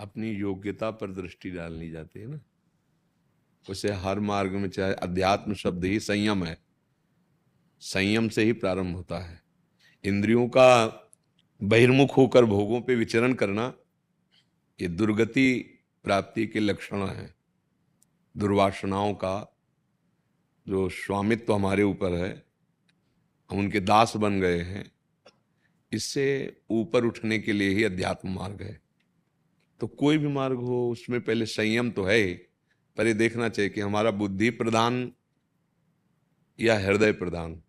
अपनी योग्यता पर दृष्टि डालनी जाती है ना। वैसे हर मार्ग में चाहे अध्यात्म शब्द ही संयम है, संयम से ही प्रारंभ होता है। इंद्रियों का बहिर्मुख होकर भोगों पे विचरण करना ये दुर्गति प्राप्ति के लक्षण है। दुर्वासनाओं का जो स्वामित्व हमारे ऊपर है, हम उनके दास बन गए हैं, इससे ऊपर उठने के लिए ही अध्यात्म मार्ग है। तो कोई भी मार्ग हो उसमें पहले संयम तो है ही, पर ये देखना चाहिए कि हमारा बुद्धि प्रधान या हृदय प्रधान।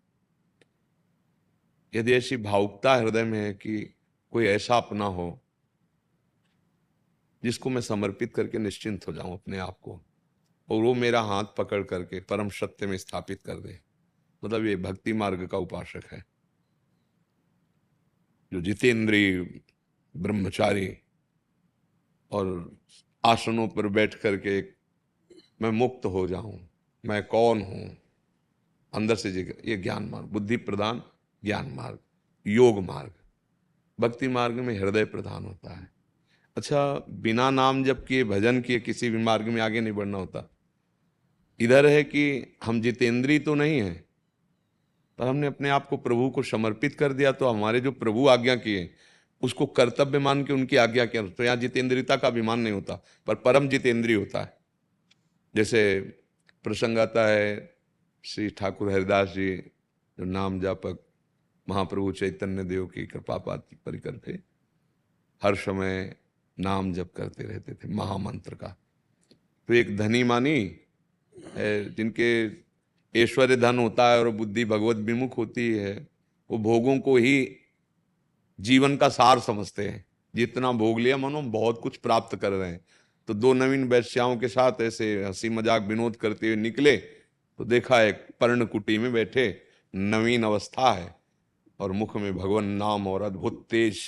यदि ऐसी भावुकता हृदय में है कि कोई ऐसा अपना हो जिसको मैं समर्पित करके निश्चिंत हो जाऊं अपने आप को, और वो मेरा हाथ पकड़ करके परम सत्य में स्थापित कर दे, मतलब ये भक्ति मार्ग का उपासक है। जो जितेंद्रिय ब्रह्मचारी और आसनों पर बैठ करके मैं मुक्त हो जाऊं, मैं कौन हूं, अंदर से ये ज्ञान मार्ग, बुद्धि प्रधान ज्ञान मार्ग, योग मार्ग। भक्ति मार्ग में हृदय प्रधान होता है। अच्छा, बिना नाम जप किए भजन किए किसी भी मार्ग में आगे नहीं बढ़ना होता। इधर है कि हम जितेंद्रिय तो नहीं है, पर हमने अपने आप को प्रभु को समर्पित कर दिया, तो हमारे जो प्रभु आज्ञा किए उसको कर्तव्य मान के उनकी आज्ञा किया, तो यहाँ जितेंद्रियता का अभिमान नहीं होता, पर परम जितेंद्रिय होता है। जैसे प्रसंग आता है, श्री ठाकुर हरिदास जी जो नाम जापक महाप्रभु चैतन्य देव की कृपा पात्र परिकर थे, हर समय नाम जप करते रहते थे महामंत्र का। तो एक धनी मानी है जिनके ऐश्वर्य धन होता है और बुद्धि भगवत विमुख होती है, वो भोगों को ही जीवन का सार समझते हैं। जितना भोग लिया मानो बहुत कुछ प्राप्त कर रहे हैं। तो दो नवीन वैश्याओं के साथ ऐसे हंसी मजाक विनोद करते हुए निकले, तो देखा एक पर्णकुटी में बैठे, नवीन अवस्था है और मुख में भगवान नाम और अद्भुत तेज।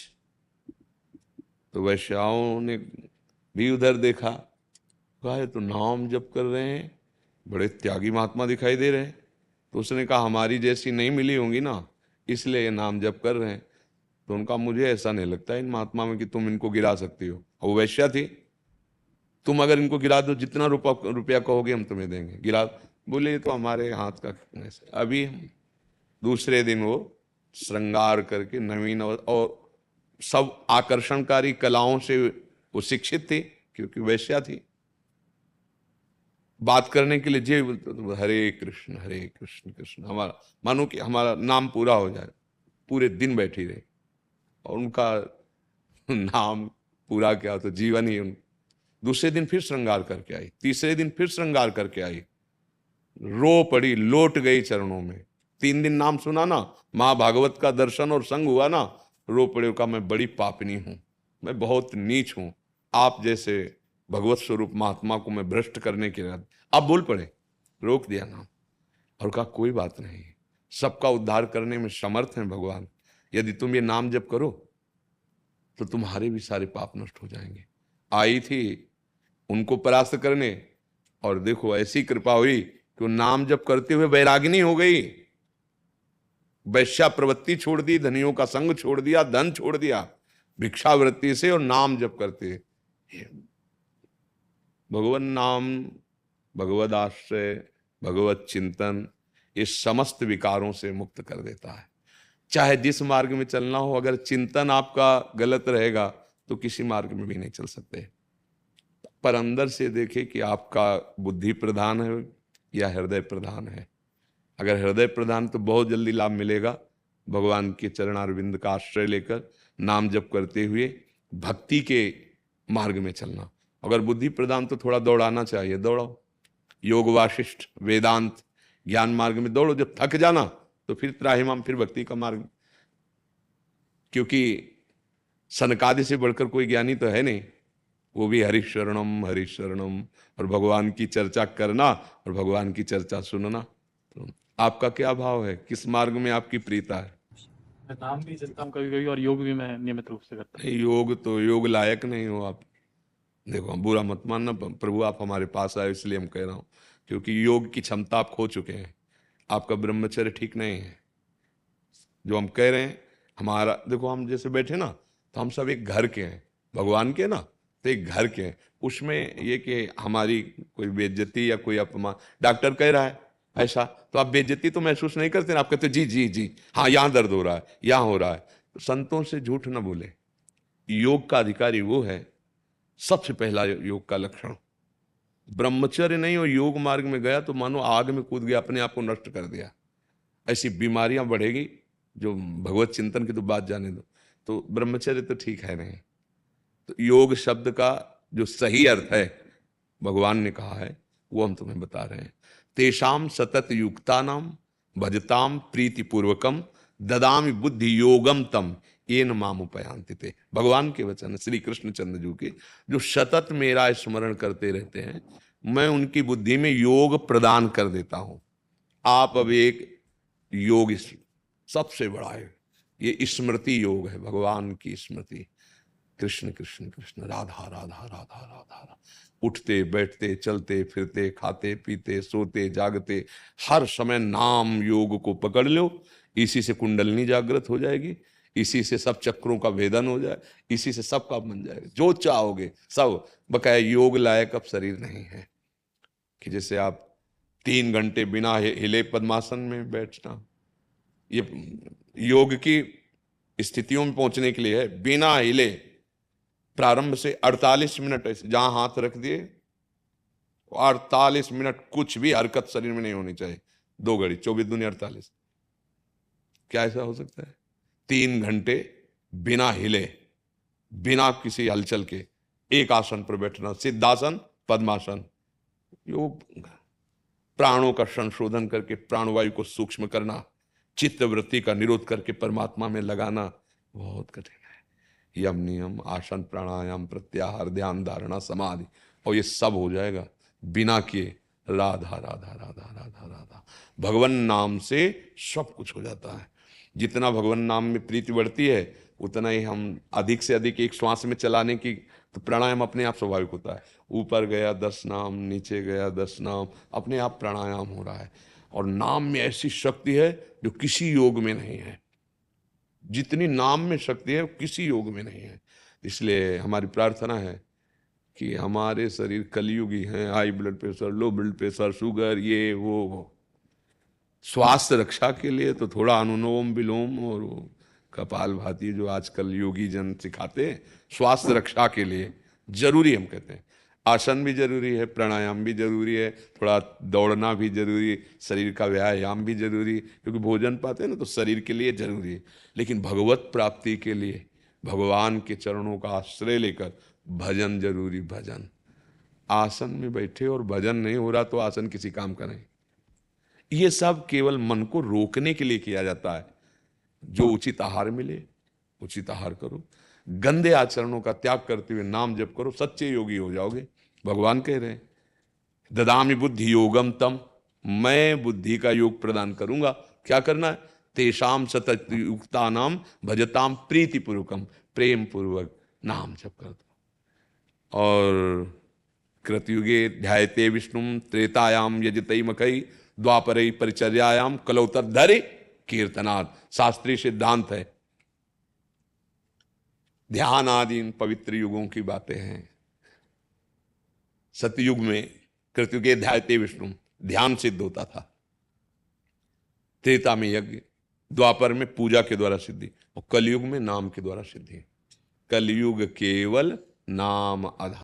तो वैश्याओं ने भी उधर देखा, कहा ये तो नाम जप कर रहे हैं, बड़े त्यागी महात्मा दिखाई दे रहे हैं। तो उसने कहा हमारी जैसी नहीं मिली होंगी ना, इसलिए ये नाम जप कर रहे हैं। तो उनका मुझे ऐसा नहीं लगता इन महात्मा में कि तुम इनको गिरा सकती हो। और वो वैश्या थी, तुम अगर इनको गिरा दो जितना रुपया कहोगे हम तुम्हें देंगे, गिरा। बोले तो हमारे हाथ का ऐसे। अभी दूसरे दिन वो श्रृंगार करके नवीन और सब आकर्षणकारी कलाओं से वो शिक्षित थी, क्योंकि वैश्या थी। बात करने के लिए जे हरे कृष्ण कृष्ण हमारा मानो कि हमारा नाम पूरा हो जाए, पूरे दिन बैठी रही। और उनका नाम पूरा क्या तो जीवन ही दूसरे दिन फिर श्रृंगार करके आई, तीसरे दिन फिर श्रृंगार करके आई, रो पड़ी, लोट गई चरणों में। 3 दिन नाम सुना ना, मां भागवत का दर्शन और संग हुआ ना, रो पड़े, का मैं बड़ी पापिनी हूं, मैं बहुत नीच हूं, आप जैसे भगवत स्वरूप महात्मा को मैं भ्रष्ट करने के लिए। अब बोल पड़े, रोक दिया नाम और कहा कोई बात नहीं, सबका उद्धार करने में समर्थ है भगवान। यदि तुम ये नाम जप करो तो तुम्हारे भी सारे पाप नष्ट हो जाएंगे। आई थी उनको परास्त करने, और देखो ऐसी कृपा हुई कि वो नाम जप करते हुए वैरागिनी हो गई। वैश्या प्रवृत्ति छोड़ दी, धनियों का संग छोड़ दिया, धन छोड़ दिया, भिक्षावृत्ति से और नाम जप करते। भगवान नाम, भगवद आश्रय, भगवत चिंतन इस समस्त विकारों से मुक्त कर देता है। चाहे जिस मार्ग में चलना हो, अगर चिंतन आपका गलत रहेगा तो किसी मार्ग में भी नहीं चल सकते। पर अंदर से देखे कि आपका बुद्धि प्रधान है या हृदय प्रधान है। अगर हृदय प्रधान तो बहुत जल्दी लाभ मिलेगा। भगवान के चरणारविंद का आश्रय लेकर नाम जप करते हुए भक्ति के मार्ग में चलना। अगर बुद्धि प्रधान तो थोड़ा दौड़ाना चाहिए, दौड़ाओ, योग वाशिष्ठ वेदांत ज्ञान मार्ग में दौड़ो। जब थक जाना तो फिर त्राहिमाम, फिर भक्ति का मार्ग। क्योंकि सनकादि से बढ़कर कोई ज्ञानी तो है नहीं, वो भी हरिशरणम हरिशरणम, और भगवान की चर्चा करना और भगवान की चर्चा सुनना। तो आपका क्या भाव है, किस मार्ग में आपकी प्रीता है? मैं नाम भी जपता हूँ कभी कभी, और योग भी मैं नियमित रूप से करता हूँ। योग तो योग लायक नहीं हो आप। देखो बुरा मत मानना, प्रभु आप हमारे पास आए इसलिए हम कह रहा हूँ, क्योंकि योग की क्षमता आप खो चुके हैं। आपका ब्रह्मचर्य ठीक नहीं है। जो हम कह रहे हैं, हमारा देखो, हम जैसे बैठे ना, तो हम सब एक घर के हैं भगवान के ना, तो एक घर के हैं, उसमें ये कि हमारी कोई बेइज्जती या कोई अपमान, डॉक्टर कह रहा है ऐसा, तो आप बेइज्जती तो महसूस नहीं करते ना, आप कहते जी जी जी, हाँ यहाँ दर्द हो रहा है, यहाँ हो रहा है। तो संतों से झूठ ना बोले। योग का अधिकारी वो है, सबसे पहला योग का लक्षण। ब्रह्मचर्य नहीं और योग मार्ग में गया तो मानो आग में कूद गया, अपने आप को नष्ट कर दिया। ऐसी बीमारियां बढ़ेगी, जो भगवत चिंतन की तो बात जाने दो, तो ब्रह्मचर्य तो ठीक है नहीं। तो योग शब्द का जो सही अर्थ है भगवान ने कहा है वो हम तुम्हें बता रहे हैं। तेषाम सतत युक्ता नाम भजताम प्रीतिपूर्वकम ददामि बुद्धि योगम तम येन माम उपयांति ते। भगवान के वचन, श्री कृष्णचंद्र जी के, जो सतत मेरा स्मरण करते रहते हैं, मैं उनकी बुद्धि में योग प्रदान कर देता हूं। आप अब एक योग सबसे बड़ा है, ये स्मृति योग है, भगवान की स्मृति। कृष्ण कृष्ण कृष्ण, राधा राधा राधा राधा राधा। उठते बैठते चलते फिरते खाते पीते सोते जागते हर समय नाम योग को पकड़ लो। इसी से कुंडलनी जागृत हो जाएगी, इसी से सब चक्रों का भेदन हो जाए, इसी से सब काम बन जाएगा, जो चाहोगे सब। बकाया योग लायक अब शरीर नहीं है कि जैसे आप 3 घंटे बिना हिले पद्मासन में बैठना। ये योग की स्थितियों में पहुंचने के लिए है, बिना हिले प्रारंभ से 48 मिनट ऐसे जहां हाथ रख दिए, 48 मिनट कुछ भी हरकत शरीर में नहीं होनी चाहिए। 2 घड़ी 24 दूनी 48, क्या ऐसा हो सकता है? 3 घंटे बिना हिले, बिना किसी हलचल के एक आसन पर बैठना, सिद्धासन पद्मासन। योग प्राणों का संशोधन करके प्राणवायु को सूक्ष्म करना, चित्त वृत्ति का निरोध करके परमात्मा में लगाना बहुत कठिन है। यम नियम आसन प्राणायाम प्रत्याहार ध्यान धारणा समाधि, और ये सब हो जाएगा बिना किए। राधा राधा राधा राधा राधा, भगवान नाम से सब कुछ हो जाता है। जितना भगवान नाम में प्रीति बढ़ती है उतना ही हम अधिक से अधिक एक श्वास में चलाने की, तो प्राणायाम अपने आप स्वाभाविक होता है। ऊपर गया 10 नाम, नीचे गया 10 नाम, अपने आप प्राणायाम हो रहा है। और नाम में ऐसी शक्ति है जो किसी योग में नहीं है। जितनी नाम में शक्ति है किसी योग में नहीं है। इसलिए हमारी प्रार्थना है कि हमारे शरीर कलयुगी हैं, high blood pressure, low blood pressure, sugar, ये वो। स्वास्थ्य रक्षा के लिए तो थोड़ा अनुलोम विलोम और वो कपाल भाती जो आजकल योगी जन सिखाते हैं, स्वास्थ्य रक्षा के लिए जरूरी हम कहते हैं। आसन भी जरूरी है, प्राणायाम भी जरूरी है, थोड़ा दौड़ना भी जरूरी है, शरीर का व्यायाम भी जरूरी है, क्योंकि भोजन पाते हैं ना तो शरीर के लिए जरूरी है। लेकिन भगवत प्राप्ति के लिए भगवान के चरणों का आश्रय लेकर भजन जरूरी। भजन, आसन में बैठे और भजन नहीं हो रहा तो आसन किसी काम का नहीं। ये सब केवल मन को रोकने के लिए किया जाता है। जो उचित आहार मिले उचित आहार करो, गंदे आचरणों का त्याग करते हुए नाम जप करो, सच्चे योगी हो जाओगे। भगवान कह रहे हैं ददामि बुद्धि योगम तम, मैं बुद्धि का योग प्रदान करूंगा। क्या करना है? तेषाम सतत युक्ता नाम भजताम प्रीतिपूर्वकम, प्रेम पूर्वक नाम जप कर दो। और कृतयुगे ध्यायते विष्णु त्रेतायाम यजतई मकई द्वापरई परिचर्यायाम कलौ तद्धरि कीर्तनात्। शास्त्रीय सिद्धांत है, ध्यान आदि इन पवित्र युगों की बातें हैं। सतयुग में कृतयुगे ध्यायते विष्णु, ध्यान सिद्ध होता था। त्रेता में यज्ञ, द्वापर में पूजा के द्वारा सिद्धि, और कलयुग में नाम के द्वारा सिद्धि। कलयुग केवल नाम आधार।